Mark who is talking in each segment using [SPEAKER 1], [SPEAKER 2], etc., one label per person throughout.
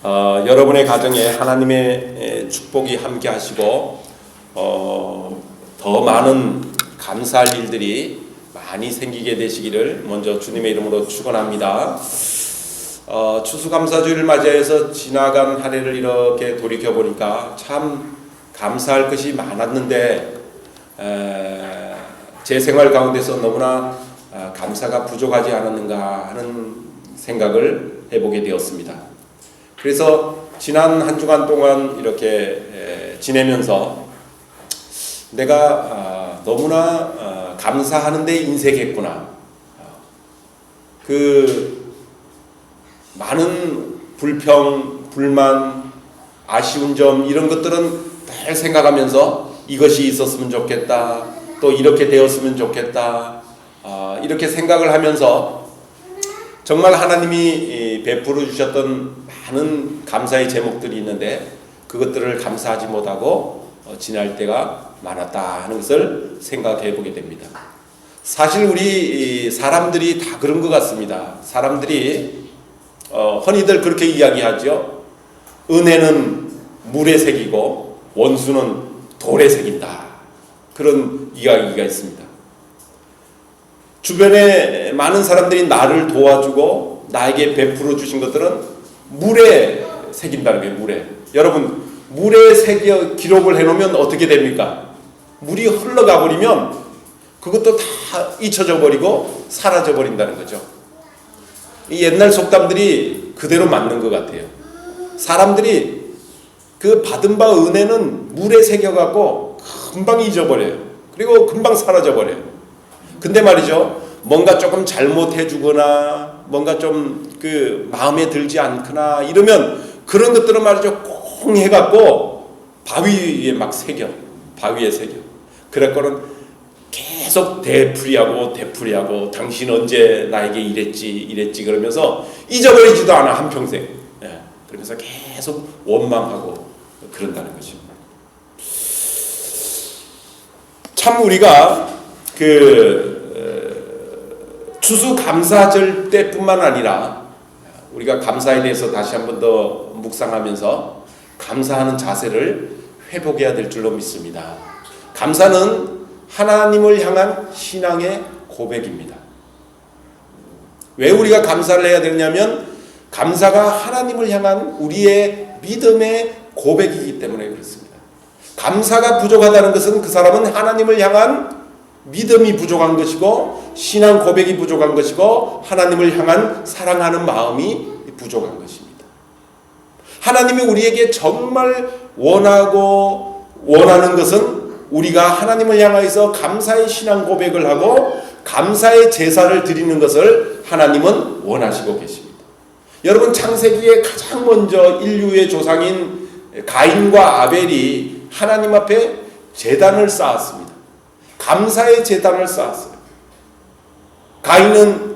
[SPEAKER 1] 여러분의 가정에 하나님의 축복이 함께 하시고 더 많은 감사할 일들이 많이 생기게 되시기를 먼저 주님의 이름으로 축원합니다. 추수감사주일을 맞이해서 지나간 한 해를 이렇게 돌이켜보니까 참 감사할 것이 많았는데 제 생활 가운데서 너무나 감사가 부족하지 않았는가 하는 생각을 해보게 되었습니다. 그래서 지난 한 주간 동안 이렇게 지내면서 내가 너무나 감사하는 데 인색했구나. 그 많은 불평, 불만, 아쉬운 점 이런 것들은 늘 생각하면서 이것이 있었으면 좋겠다. 또 이렇게 되었으면 좋겠다. 이렇게 생각을 하면서 정말 하나님이 베풀어 주셨던 많은 감사의 제목들이 있는데 그것들을 감사하지 못하고 지날 때가 많았다 하는 것을 생각해 보게 됩니다. 사실 우리 사람들이 다 그런 것 같습니다. 사람들이 흔히들 그렇게 이야기하죠. 은혜는 물에 새기고 원수는 돌에 새긴다. 그런 이야기가 있습니다. 주변에 많은 사람들이 나를 도와주고 나에게 베풀어 주신 것들은 물에 새긴다는 거예요. 물에. 여러분, 물에 새겨 기록을 해놓으면 어떻게 됩니까? 물이 흘러가 버리면 그것도 다 잊혀져 버리고 사라져 버린다는 거죠. 이 옛날 속담들이 그대로 맞는 것 같아요. 사람들이 그 받은 바 은혜는 물에 새겨갖고 금방 잊어버려요. 그리고 금방 사라져 버려요. 근데 말이죠, 뭔가 조금 잘못해주거나 뭔가 좀 그 마음에 들지 않거나 이러면 그런 것들은 말이죠, 꽁 해갖고 바위에 막 새겨. 바위에 새겨. 그랬거는 계속 되풀이하고 당신 언제 나에게 이랬지 그러면서 잊어버리지도 않아 한평생. 그러면서 계속 원망하고 그런다는 거죠. 참 우리가 추수감사절 때뿐만 아니라 우리가 감사에 대해서 다시 한 번 더 묵상하면서 감사하는 자세를 회복해야 될 줄로 믿습니다. 감사는 하나님을 향한 신앙의 고백입니다. 왜 우리가 감사를 해야 되냐면 감사가 하나님을 향한 우리의 믿음의 고백이기 때문에 그렇습니다. 감사가 부족하다는 것은 그 사람은 하나님을 향한 믿음이 부족한 것이고 신앙 고백이 부족한 것이고 하나님을 향한 사랑하는 마음이 부족한 것입니다. 하나님이 우리에게 정말 원하는 것은 우리가 하나님을 향하여서 감사의 신앙 고백을 하고 감사의 제사를 드리는 것을 하나님은 원하시고 계십니다. 여러분, 창세기에 가장 먼저 인류의 조상인 가인과 아벨이 하나님 앞에 제단을 쌓았습니다. 감사의 제단을 쌓았어요. 가인은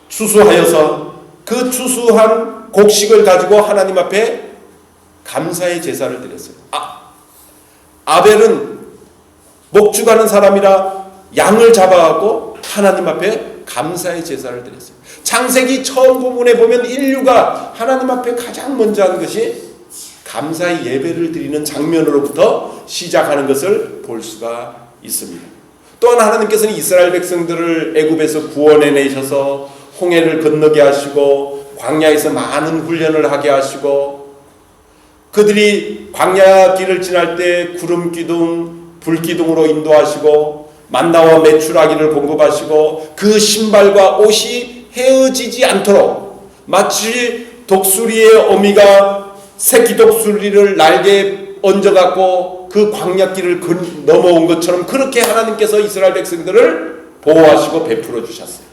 [SPEAKER 1] 추수하여서 그 추수한 곡식을 가지고 하나님 앞에 감사의 제사를 드렸어요. 아벨은 목축하는 사람이라 양을 잡아갖고 하나님 앞에 감사의 제사를 드렸어요. 창세기 처음 부분에 보면 인류가 하나님 앞에 가장 먼저 한 것이 감사의 예배를 드리는 장면으로부터 시작하는 것을 볼 수가 있습니다. 또한 하나님께서는 이스라엘 백성들을 애굽에서 구원해내셔서 홍해를 건너게 하시고 광야에서 많은 훈련을 하게 하시고 그들이 광야 길을 지날 때 구름 기둥, 불 기둥으로 인도하시고 만나와 메추라기를 공급하시고 그 신발과 옷이 헤어지지 않도록 마치 독수리의 어미가 새끼 독수리를 날개에 얹어갖고 그 광야길을 넘어온 것처럼 그렇게 하나님께서 이스라엘 백성들을 보호하시고 베풀어 주셨어요.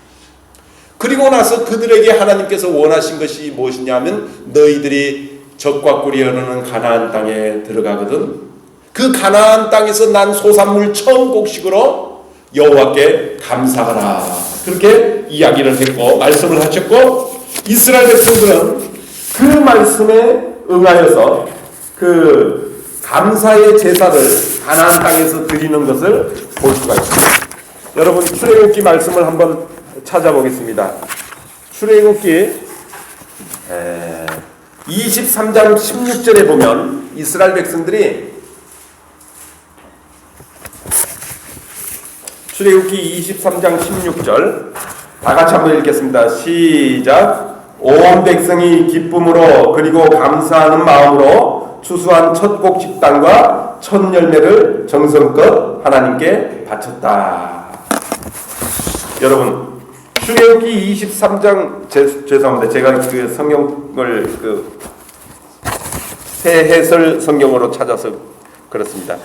[SPEAKER 1] 그리고 나서 그들에게 하나님께서 원하신 것이 무엇이냐면 너희들이 적과 꿀이 흐르는 가나안 땅에 들어가거든 그 가나안 땅에서 난 소산물 처음 곡식으로 여호와께 감사하라. 그렇게 이야기를 했고 말씀을 하셨고 이스라엘 백성들은 그 말씀에 응하여서 그 감사의 제사를 가나안 땅에서 드리는 것을 볼 수가 있습니다. 여러분, 출애굽기 말씀을 한번 찾아보겠습니다. 출애굽기 23장 16절에 보면 이스라엘 백성들이 출애굽기 23장 16절 다 같이 한번 읽겠습니다. 시작. 온 백성이 기쁨으로 그리고 감사하는 마음으로 추수한 첫 곡식단과 첫 열매를 정성껏 하나님께 바쳤다. 여러분, 출애굽기 23장 죄송합니다. 제가 그 성경을 새 해설 성경으로 찾아서 그렇습니다.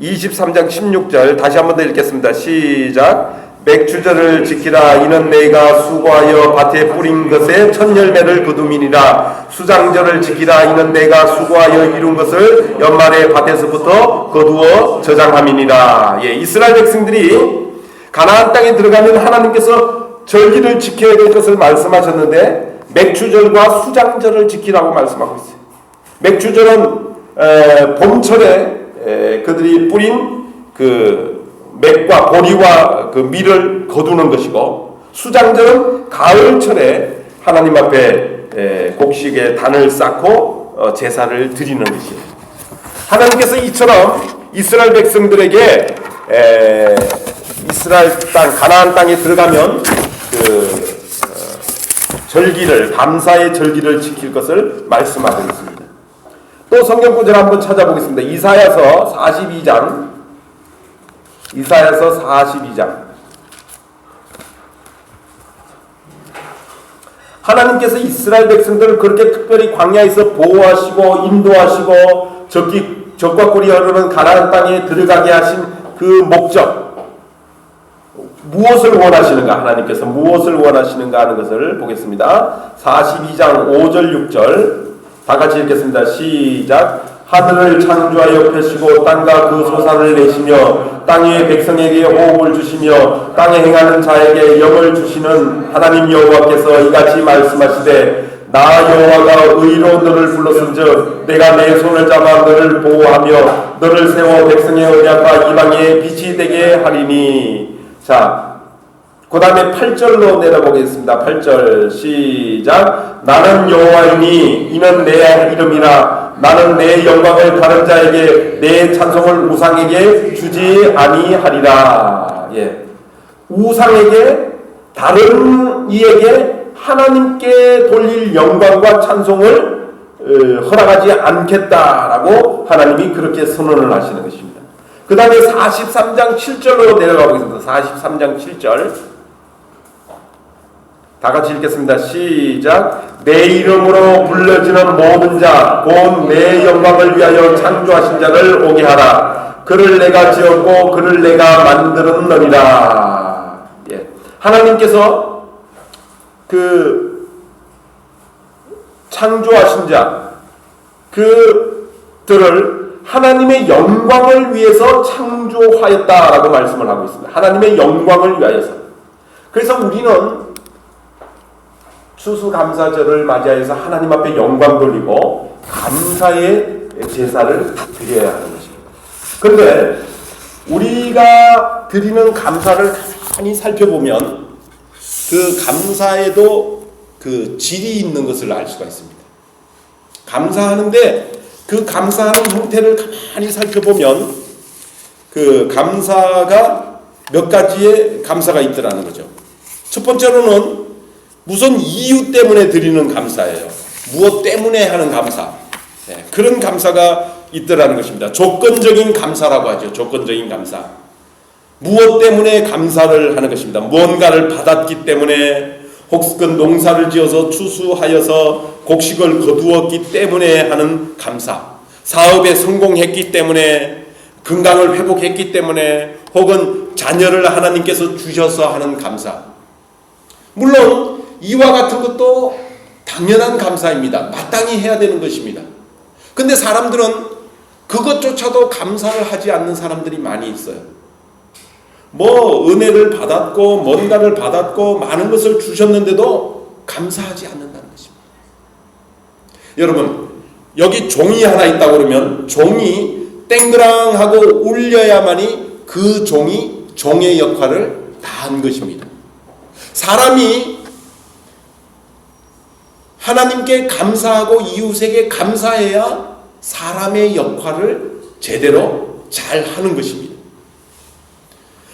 [SPEAKER 1] 23장 16절 다시 한번 더 읽겠습니다. 시작. 맥주절을 지키라. 이는 내가 수고하여 밭에 뿌린 것의 첫 열매를 거둠이니라. 수장절을 지키라. 이는 내가 수고하여 이룬 것을 연말에 밭에서부터 거두어 저장함이니라. 이스라엘 백성들이 가나안 땅에 들어가면 하나님께서 절기를 지켜야 될 것을 말씀하셨는데 맥주절과 수장절을 지키라고 말씀하고 있어요. 맥주절은 봄철에 그들이 뿌린 그 맥과 보리와 그 밀을 거두는 것이고, 수장절은 가을철에 하나님 앞에 곡식의 단을 쌓고 제사를 드리는 것이에요. 하나님께서 이처럼 이스라엘 백성들에게 이스라엘 땅 가나안 땅에 들어가면 그 절기를, 감사의 절기를 지킬 것을 말씀하고 있습니다. 또 성경 구절 한번 찾아보겠습니다. 이사야서 42장 하나님께서 이스라엘 백성들을 그렇게 특별히 광야에서 보호하시고 인도하시고 적과 꿀이 흐르는 가나안 땅에 들어가게 하신 그 목적, 무엇을 원하시는가, 하나님께서 무엇을 원하시는가 하는 것을 보겠습니다. 42장 5절 6절 다 같이 읽겠습니다. 시작. 하늘을 창조하여 펴시고 땅과 그 소산을 내시며 땅 위의 백성에게 호흡을 주시며 땅에 행하는 자에게 영을 주시는 하나님 여호와께서 이같이 말씀하시되 나 여호와가 의로 너를 불렀은즉 내가 내 손을 잡아 너를 보호하며 너를 세워 백성의 언약과 이방의 빛이 되게 하리니. 자, 그 다음에 8절로 내려보겠습니다. 8절 시작. 나는 여호와이니 이는 내 이름이라. 나는 내 영광을 다른 자에게 내 찬송을 우상에게 주지 아니하리라. 우상에게, 다른 이에게 하나님께 돌릴 영광과 찬송을 허락하지 않겠다라고 하나님이 그렇게 선언을 하시는 것입니다. 그 다음에 43장 7절로 내려가 보겠습니다. 43장 7절 다 같이 읽겠습니다. 시작. 내 이름으로 불려지는 모든 자 곧 내 영광을 위하여 창조하신 자를 오게 하라. 그를 내가 지었고 그를 내가 만들었느니라. 하나님께서 그 창조하신 자 그들을 하나님의 영광을 위해서 창조하였다라고 말씀을 하고 있습니다. 하나님의 영광을 위하여서. 그래서 우리는 추수감사절을 맞이하여서 하나님 앞에 영광 돌리고 감사의 제사를 드려야 하는 것입니다. 그런데 우리가 드리는 감사를 가만히 살펴보면 그 감사에도 그 질이 있는 것을 알 수가 있습니다. 감사하는데 그 감사하는 형태를 가만히 살펴보면 그 감사가 몇 가지의 감사가 있더라는 거죠. 첫 번째로는 무슨 이유 때문에 드리는 감사예요. 무엇 때문에 하는 감사. 그런 감사가 있더라는 것입니다. 조건적인 감사라고 하죠. 조건적인 감사. 무엇 때문에 감사를 하는 것입니다. 무언가를 받았기 때문에, 혹은 농사를 지어서 추수하여서 곡식을 거두었기 때문에 하는 감사. 사업에 성공했기 때문에, 건강을 회복했기 때문에, 혹은 자녀를 하나님께서 주셔서 하는 감사. 물론 이와 같은 것도 당연한 감사입니다. 마땅히 해야 되는 것입니다. 근데 사람들은 그것조차도 감사를 하지 않는 사람들이 많이 있어요. 은혜를 받았고 뭔가를 받았고 많은 것을 주셨는데도 감사하지 않는다는 것입니다. 여러분, 여기 종이 하나 있다고 그러면 종이 땡그랑하고 울려야만이 그 종이 종의 역할을 다 한 것입니다. 사람이 하나님께 감사하고 이웃에게 감사해야 사람의 역할을 제대로 잘 하는 것입니다.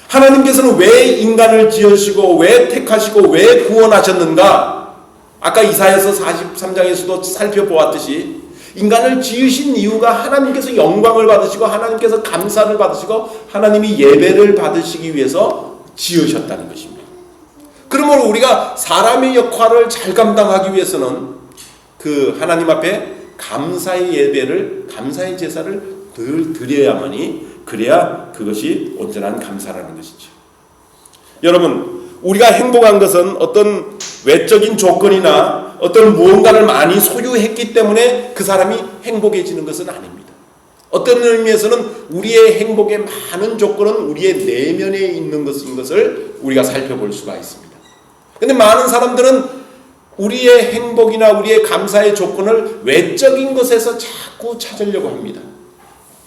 [SPEAKER 1] 하나님께서는 왜 인간을 지으시고 왜 택하시고 왜 구원하셨는가? 아까 이사야서 43장에서도 살펴보았듯이 인간을 지으신 이유가 하나님께서 영광을 받으시고 하나님께서 감사를 받으시고 하나님이 예배를 받으시기 위해서 지으셨다는 것입니다. 그러므로 우리가 사람의 역할을 잘 감당하기 위해서는 그 하나님 앞에 감사의 예배를, 감사의 제사를 늘 드려야만이, 그래야 그것이 온전한 감사라는 것이죠. 여러분, 우리가 행복한 것은 어떤 외적인 조건이나 어떤 무언가를 많이 소유했기 때문에 그 사람이 행복해지는 것은 아닙니다. 어떤 의미에서는 우리의 행복의 많은 조건은 우리의 내면에 있는 것인 것을 우리가 살펴볼 수가 있습니다. 근데 많은 사람들은 우리의 행복이나 우리의 감사의 조건을 외적인 것에서 자꾸 찾으려고 합니다.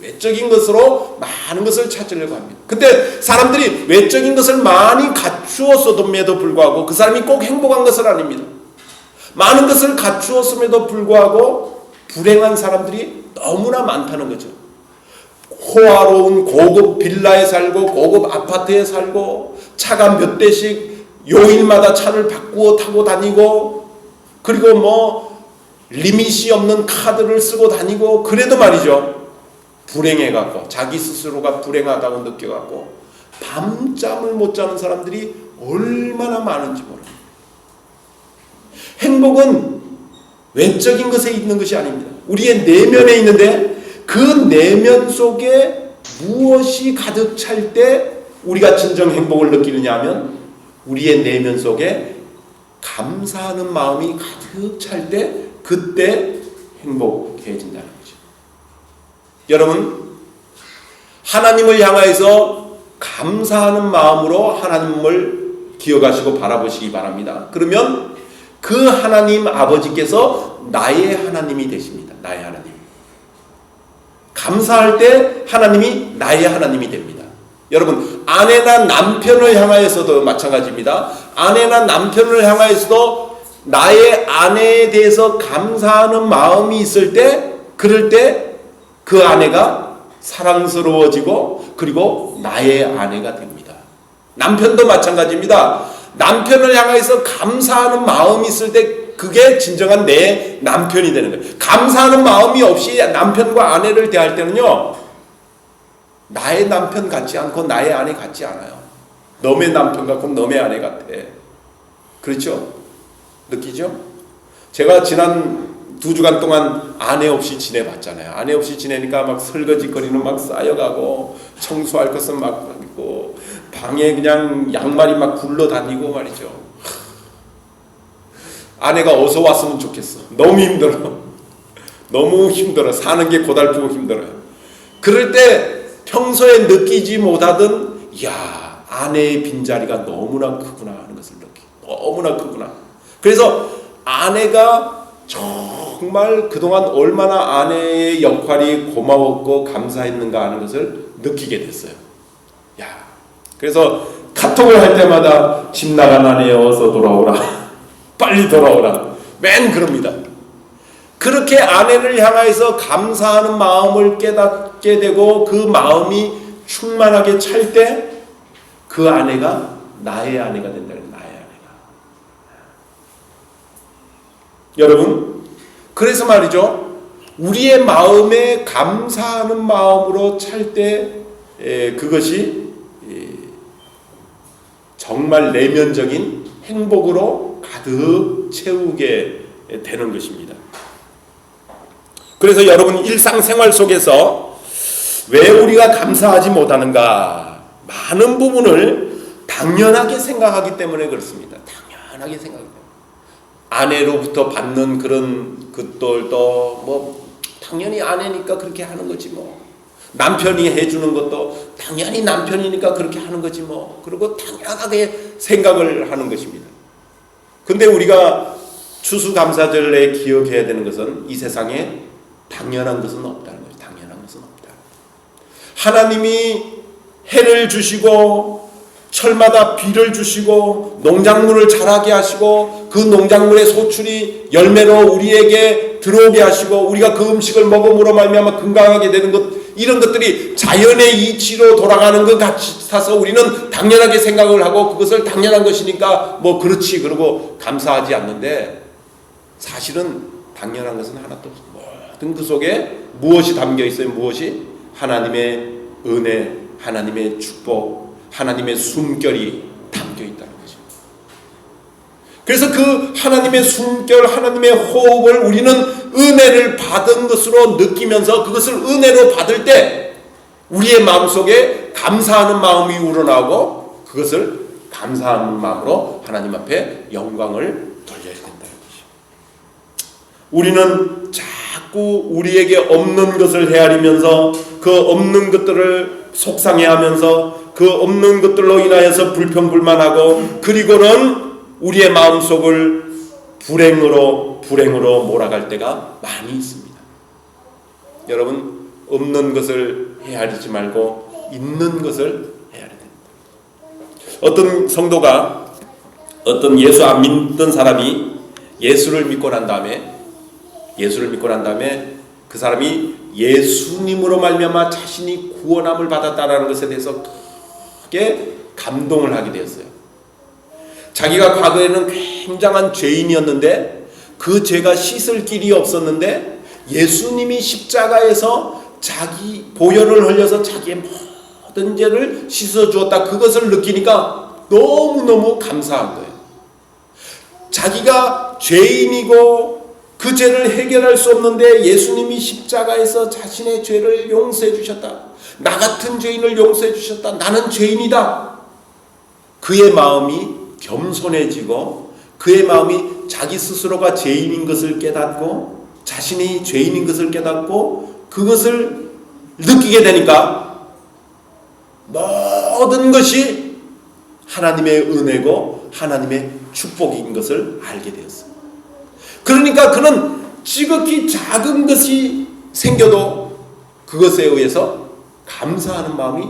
[SPEAKER 1] 외적인 것으로 많은 것을 찾으려고 합니다. 근데 사람들이 외적인 것을 많이 갖추었음에도 불구하고 그 사람이 꼭 행복한 것은 아닙니다. 많은 것을 갖추었음에도 불구하고 불행한 사람들이 너무나 많다는 거죠. 호화로운 고급 빌라에 살고 고급 아파트에 살고 차가 몇 대씩 요일마다 차를 바꾸어 타고 다니고 그리고 뭐 리밋이 없는 카드를 쓰고 다니고 그래도 말이죠. 불행해갖고 자기 스스로가 불행하다고 느껴갖고 밤잠을 못 자는 사람들이 얼마나 많은지 모릅니다. 행복은 외적인 것에 있는 것이 아닙니다. 우리의 내면에 있는데 그 내면 속에 무엇이 가득 찰 때 우리가 진정 행복을 느끼느냐 하면 우리의 내면 속에 감사하는 마음이 가득 찰 때 그때 행복해진다는 거죠. 여러분, 하나님을 향하여서 감사하는 마음으로 하나님을 기억하시고 바라보시기 바랍니다. 그러면 그 하나님 아버지께서 나의 하나님이 되십니다. 나의 하나님. 감사할 때 하나님이 나의 하나님이 됩니다. 여러분, 아내나 남편을 향하여서도 마찬가지입니다. 아내나 남편을 향하여서도 나의 아내에 대해서 감사하는 마음이 있을 때, 그럴 때 그 아내가 사랑스러워지고 그리고 나의 아내가 됩니다. 남편도 마찬가지입니다. 남편을 향해서 감사하는 마음이 있을 때 그게 진정한 내 남편이 되는 거예요. 감사하는 마음이 없이 남편과 아내를 대할 때는요, 나의 남편 같지 않고 나의 아내 같지 않아요. 너의 남편 같고 너의 아내 같아. 그렇죠? 느끼죠? 제가 지난 2주간 동안 아내 없이 지내봤잖아요. 아내 없이 지내니까 막 설거지거리는 막 쌓여가고 청소할 것은 막 있고 방에 그냥 양말이 막 굴러다니고 말이죠. 아내가 어서 왔으면 좋겠어. 너무 힘들어. 너무 힘들어. 사는 게 고달프고 힘들어요. 그럴 때 평소에 느끼지 못하던 이야, 아내의 빈자리가 너무나 크구나 하는 것을 느끼고 너무나 크구나. 그래서 아내가 정말 그동안 얼마나 아내의 역할이 고마웠고 감사했는가 하는 것을 느끼게 됐어요. 야, 그래서 카톡을 할 때마다 집 나간 아내 어서 돌아오라. 빨리 돌아오라. 맨 그럽니다. 그렇게 아내를 향해서 감사하는 마음을 깨닫게 되고 그 마음이 충만하게 찰 때 그 아내가 나의 아내가 된다는 거예요. 나의 아내가. 여러분, 그래서 말이죠. 우리의 마음에 감사하는 마음으로 찰 때 그것이 정말 내면적인 행복으로 가득 채우게 되는 것입니다. 그래서 여러분, 일상생활 속에서 왜 우리가 감사하지 못하는가? 많은 부분을 당연하게 생각하기 때문에 그렇습니다. 당연하게 생각하기 때문에. 아내로부터 받는 그런 것들도 뭐 당연히 아내니까 그렇게 하는 거지 뭐. 남편이 해주는 것도 당연히 남편이니까 그렇게 하는 거지 뭐. 그리고 당연하게 생각을 하는 것입니다. 근데 우리가 추수감사절에 기억해야 되는 것은 이 세상에 당연한 것은 없다는 거예요. 당연한 것은 없다. 하나님이 해를 주시고 철마다 비를 주시고 농작물을 자라게 하시고 그 농작물의 소출이 열매로 우리에게 들어오게 하시고 우리가 그 음식을 먹음으로 말미암아 건강하게 되는 것, 이런 것들이 자연의 이치로 돌아가는 것 같아서 우리는 당연하게 생각을 하고 그것을 당연한 것이니까 뭐 그렇지 그러고 감사하지 않는데, 사실은 당연한 것은 하나도 없어요. 모든 그 속에 무엇이 담겨 있어요? 무엇이? 하나님의 은혜, 하나님의 축복, 하나님의 숨결이 담겨 있다는 거죠. 그래서 그 하나님의 숨결, 하나님의 호흡을 우리는 은혜를 받은 것으로 느끼면서 그것을 은혜로 받을 때 우리의 마음속에 감사하는 마음이 우러나오고 그것을 감사하는 마음으로 하나님 앞에 영광을 돌려야 된다는 것이죠. 우리는 자꾸 우리에게 없는 것을 헤아리면서 그 없는 것들을 속상해하면서 그 없는 것들로 인하여서 불평불만하고, 그리고는 우리의 마음속을 불행으로 몰아갈 때가 많이 있습니다. 여러분, 없는 것을 헤아리지 말고 있는 것을 헤아려야 됩니다. 어떤 성도가, 어떤 예수 안 믿던 사람이 예수를 믿고 난 다음에 그 사람이 예수님으로 말미암아 자신이 구원함을 받았다라는 것에 대해서 크게 감동을 하게 되었어요. 자기가 과거에는 굉장한 죄인이었는데 그 죄가 씻을 길이 없었는데 예수님이 십자가에서 자기 보혈을 흘려서 자기의 모든 죄를 씻어주었다, 그것을 느끼니까 너무너무 감사한 거예요. 자기가 죄인이고 그 죄를 해결할 수 없는데 예수님이 십자가에서 자신의 죄를 용서해 주셨다. 나 같은 죄인을 용서해 주셨다. 나는 죄인이다. 그의 마음이 겸손해지고 그의 마음이 자기 스스로가 죄인인 것을 깨닫고 자신이 죄인인 것을 깨닫고 그것을 느끼게 되니까 모든 것이 하나님의 은혜고 하나님의 축복인 것을 알게 되었습니다. 그러니까 그는 지극히 작은 것이 생겨도 그것에 의해서 감사하는 마음이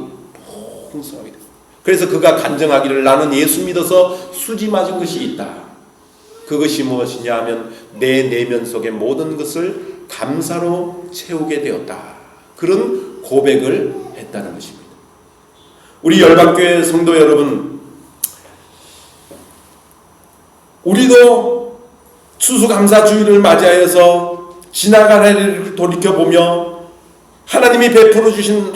[SPEAKER 1] 풍성하게 됩니다. 그래서 그가 간증하기를, 나는 예수 믿어서 수지 맞은 것이 있다. 그것이 무엇이냐 하면 내 내면 속의 모든 것을 감사로 채우게 되었다. 그런 고백을 했다는 것입니다. 우리 열방교회 성도 여러분, 우리도 추수감사주의를 맞이하여서 지나간 해를 돌이켜보며 하나님이 베풀어 주신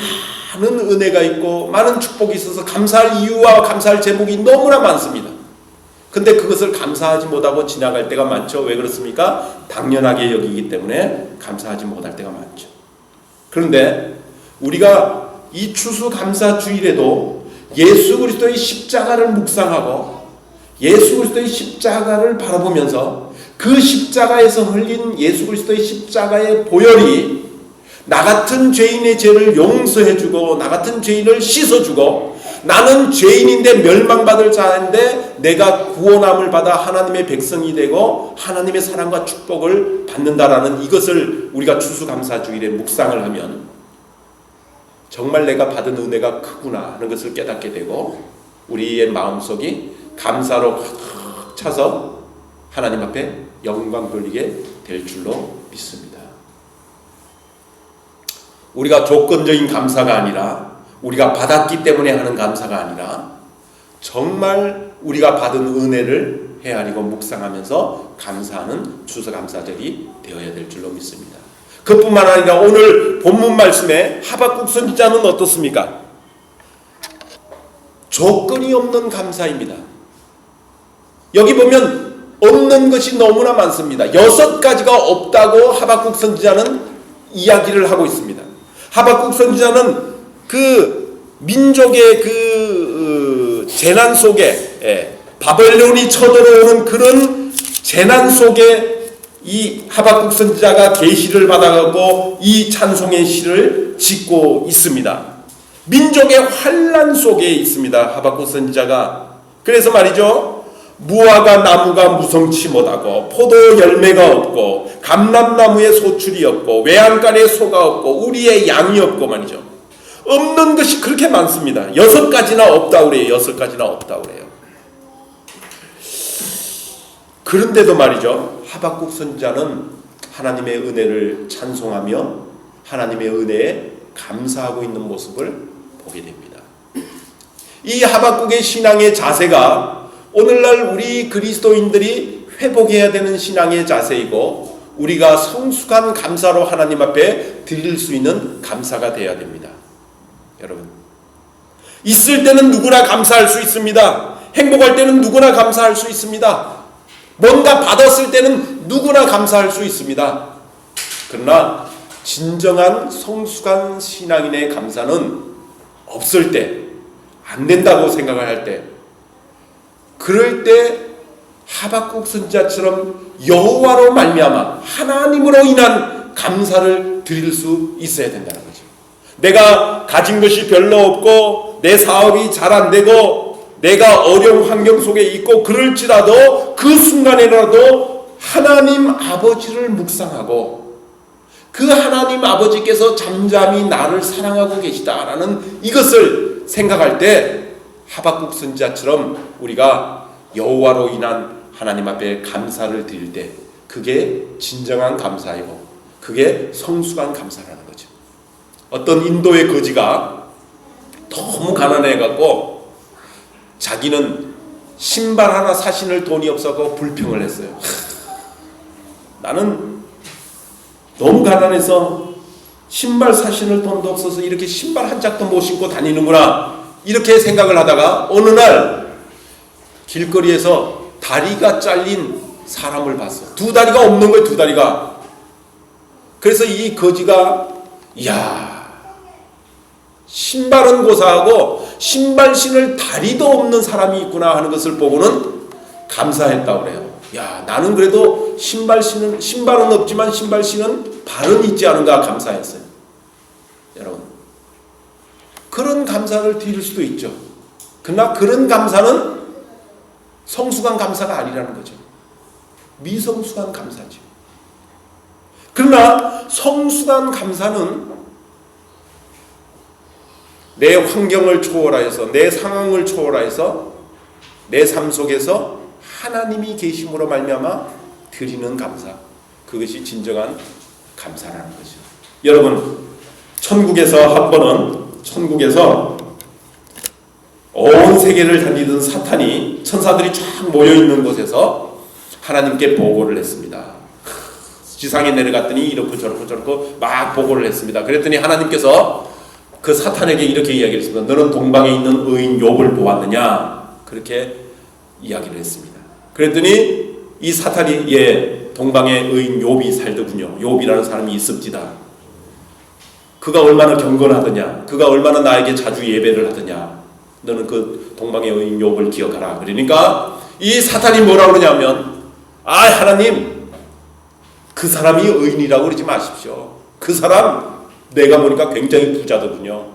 [SPEAKER 1] 많은 은혜가 있고 많은 축복이 있어서 감사할 이유와 감사할 제목이 너무나 많습니다. 근데 그것을 감사하지 못하고 지나갈 때가 많죠. 왜 그렇습니까? 당연하게 여기기 때문에 감사하지 못할 때가 많죠. 그런데 우리가 이 추수감사주일에도 예수 그리스도의 십자가를 묵상하고 예수 그리스도의 십자가를 바라보면서 그 십자가에서 흘린 예수 그리스도의 십자가의 보혈이 나 같은 죄인의 죄를 용서해주고 나 같은 죄인을 씻어주고 나는 죄인인데 멸망받을 자인데 내가 구원함을 받아 하나님의 백성이 되고 하나님의 사랑과 축복을 받는다라는 이것을 우리가 추수감사주일에 묵상을 하면 정말 내가 받은 은혜가 크구나 하는 것을 깨닫게 되고 우리의 마음속이 감사로 가득 차서 하나님 앞에 영광 돌리게 될 줄로 믿습니다. 우리가 조건적인 감사가 아니라 우리가 받았기 때문에 하는 감사가 아니라 정말 우리가 받은 은혜를 헤아리고 묵상하면서 감사하는 추수감사절이 되어야 될 줄로 믿습니다. 그뿐만 아니라 오늘 본문 말씀에 하박국 선지자는 어떻습니까? 조건이 없는 감사입니다. 여기 보면 없는 것이 너무나 많습니다. 6가지가 없다고 하박국 선지자는 이야기를 하고 있습니다. 하박국 선지자는 그 민족의 그 재난 속에 바벨론이 쳐들어오는 그런 재난 속에 이 하박국 선지자가 계시를 받아가고 이 찬송의 시를 짓고 있습니다. 민족의 환난 속에 있습니다. 하박국 선지자가. 그래서 말이죠. 무화과 나무가 무성치 못하고 포도 열매가 없고 감람나무에 소출이 없고 외양간에 소가 없고 우리의 양이 없고 말이죠. 없는 것이 그렇게 많습니다. 6가지나 없다 그래요. 6가지나 없다 그래요. 그런데도 말이죠, 하박국 선지자는 하나님의 은혜를 찬송하며 하나님의 은혜에 감사하고 있는 모습을 보게 됩니다. 이 하박국의 신앙의 자세가 오늘날 우리 그리스도인들이 회복해야 되는 신앙의 자세이고, 우리가 성숙한 감사로 하나님 앞에 드릴 수 있는 감사가 되어야 됩니다. 여러분, 있을 때는 누구나 감사할 수 있습니다. 행복할 때는 누구나 감사할 수 있습니다. 뭔가 받았을 때는 누구나 감사할 수 있습니다. 그러나 진정한 성숙한 신앙인의 감사는 없을 때, 안 된다고 생각을 할 때, 그럴 때 하박국 선지자처럼 여호와로 말미암아 하나님으로 인한 감사를 드릴 수 있어야 된다는 거죠. 내가 가진 것이 별로 없고 내 사업이 잘 안 되고 내가 어려운 환경 속에 있고 그럴지라도 그 순간에라도 하나님 아버지를 묵상하고 그 하나님 아버지께서 잠잠히 나를 사랑하고 계시다라는 이것을 생각할 때 하박국 선지자처럼 우리가 여호와로 인한 하나님 앞에 감사를 드릴 때 그게 진정한 감사이고 그게 성숙한 감사라는 거죠. 어떤 인도의 거지가 너무 가난해갖고 자기는 신발 하나 사신을 돈이 없어서 불평을 했어요. 나는 너무 가난해서 신발 사신을 돈도 없어서 이렇게 신발 한 짝도 못 신고 다니는구나, 이렇게 생각을 하다가 어느 날 길거리에서 다리가 잘린 사람을 봤어. 두 다리가 없는 거예요, 두 다리가. 그래서 이 거지가, 이야, 신발은 고사하고 신발 신을 다리도 없는 사람이 있구나 하는 것을 보고는 감사했다고 그래요. 야, 나는 그래도 신발은 없지만 신발 신은 발은 있지 않은가 감사했어요. 여러분, 그런 감사를 드릴 수도 있죠. 그러나 그런 감사는 성숙한 감사가 아니라는 거죠. 미성숙한 감사죠. 그러나 성숙한 감사는 내 환경을 초월하여서, 내 상황을 초월하여서 내 삶 속에서 하나님이 계심으로 말미암아 드리는 감사, 그것이 진정한 감사라는 거죠. 여러분, 천국에서 한 번은 온 세계를 다니던 사탄이 천사들이 쫙 모여있는 곳에서 하나님께 보고를 했습니다. 지상에 내려갔더니 이렇고 저렇고 막 보고를 했습니다. 그랬더니 하나님께서 그 사탄에게 이렇게 이야기를 했습니다. 너는 동방에 있는 의인 욥을 보았느냐? 그렇게 이야기를 했습니다. 그랬더니 이 사탄이, 예, 동방에 의인 욥이 살더군요. 욥이라는 사람이 있습니다. 그가 얼마나 경건하더냐, 그가 얼마나 나에게 자주 예배를 하더냐, 너는 그 동방의 의인 욥을 기억하라. 그러니까 이 사탄이 뭐라고 그러냐면, 하나님, 그 사람이 의인이라고 그러지 마십시오. 그 사람 내가 보니까 굉장히 부자더군요.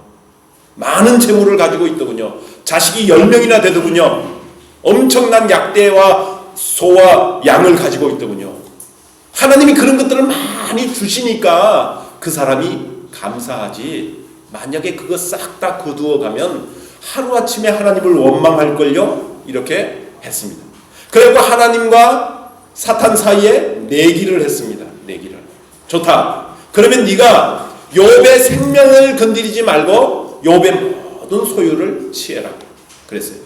[SPEAKER 1] 많은 재물을 가지고 있더군요. 자식이 10명이나 되더군요. 엄청난 약대와 소와 양을 가지고 있더군요. 하나님이 그런 것들을 많이 주시니까 그 사람이 감사하지, 만약에 그거 싹 다 거두어가면 하루아침에 하나님을 원망할걸요? 이렇게 했습니다. 그리고 하나님과 사탄 사이에 내기를 했습니다. 내기를. 좋다. 그러면 네가 욥의 생명을 건드리지 말고 욥의 모든 소유를 취해라. 그랬어요.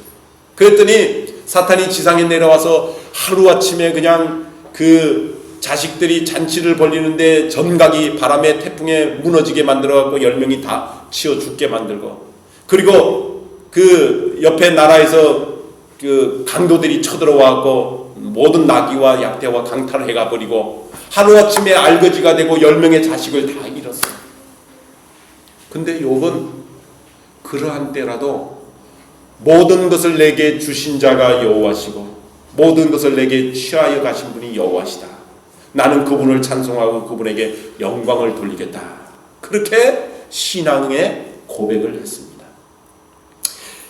[SPEAKER 1] 그랬더니 사탄이 지상에 내려와서 하루아침에 그냥 그 자식들이 잔치를 벌리는데 전각이 바람에 태풍에 무너지게 만들어갖고 10명이 다 치워 죽게 만들고, 그리고 그 옆에 나라에서 그 강도들이 쳐들어와갖고 모든 나귀와 약대와 강탈을 해가 버리고 하루아침에 알거지가 되고 10명의 자식을 다 잃었어요. 근데 욥은 그러한 때라도 모든 것을 내게 주신 자가 여호와시고 모든 것을 내게 취하여 가신 분이 여호와시다. 나는 그분을 찬송하고 그분에게 영광을 돌리겠다. 그렇게 신앙의 고백을 했습니다.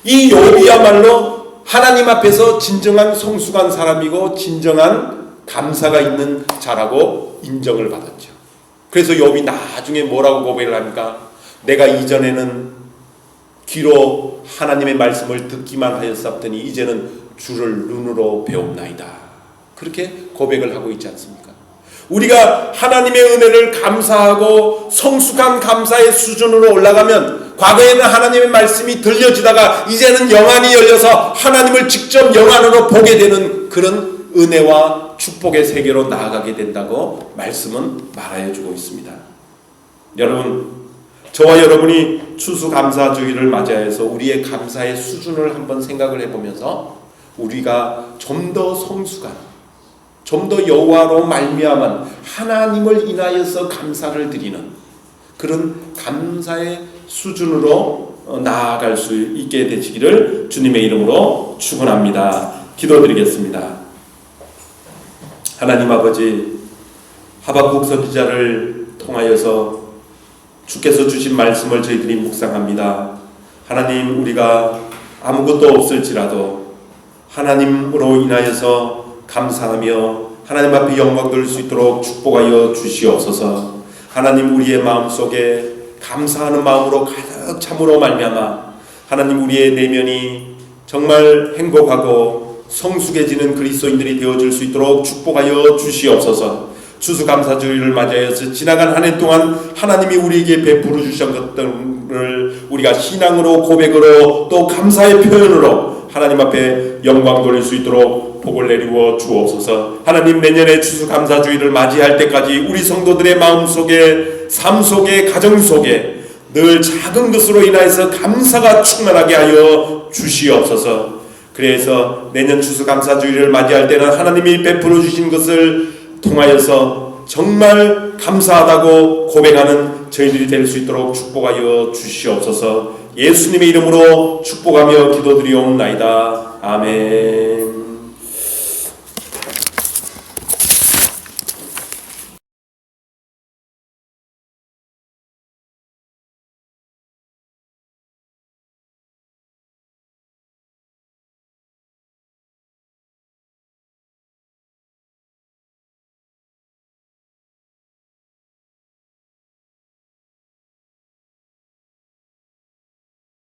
[SPEAKER 1] 이 욥이야말로 하나님 앞에서 진정한 성숙한 사람이고 진정한 감사가 있는 자라고 인정을 받았죠. 그래서 욥이 나중에 뭐라고 고백을 합니까? 내가 이전에는 귀로 하나님의 말씀을 듣기만 하였사오니 이제는 주를 눈으로 배웁나이다. 그렇게 고백을 하고 있지 않습니까? 우리가 하나님의 은혜를 감사하고 성숙한 감사의 수준으로 올라가면, 과거에는 하나님의 말씀이 들려지다가 이제는 영안이 열려서 하나님을 직접 영안으로 보게 되는 그런 은혜와 축복의 세계로 나아가게 된다고 말씀은 말하여주고 있습니다. 여러분, 저와 여러분이 추수감사주의를 맞이해서 우리의 감사의 수준을 한번 생각을 해보면서 우리가 좀 더 성숙한, 좀 더 여호와로 말미암은 하나님을 인하여서 감사를 드리는 그런 감사의 수준으로 나아갈 수 있게 되시기를 주님의 이름으로 축원합니다. 기도드리겠습니다. 하나님 아버지, 하박국 선지자를 통하여서 주께서 주신 말씀을 저희들이 묵상합니다. 하나님, 우리가 아무것도 없을지라도 하나님으로 인하여서 감사하며 하나님 앞에 영광 돌릴 수 있도록 축복하여 주시옵소서. 하나님, 우리의 마음속에 감사하는 마음으로 가득 참으로 말미암아 하나님, 우리의 내면이 정말 행복하고 성숙해지는 그리스도인들이 되어줄 수 있도록 축복하여 주시옵소서. 추수감사주의를 맞이하여서 지나간 한 해 동안 하나님이 우리에게 베풀어 주신 것들을 우리가 신앙으로, 고백으로, 또 감사의 표현으로 하나님 앞에 영광 돌릴 수 있도록 복을 내리고 주옵소서. 하나님, 내년에 추수감사주의를 맞이할 때까지 우리 성도들의 마음속에, 삶 속에, 가정 속에 늘 작은 것으로 인하여서 감사가 충만하게 하여 주시옵소서. 그래서 내년 추수감사주의를 맞이할 때는 하나님이 베풀어 주신 것을 통하여서 정말 감사하다고 고백하는 저희들이 될 수 있도록 축복하여 주시옵소서. 예수님의 이름으로 축복하며 기도드리옵나이다. 아멘.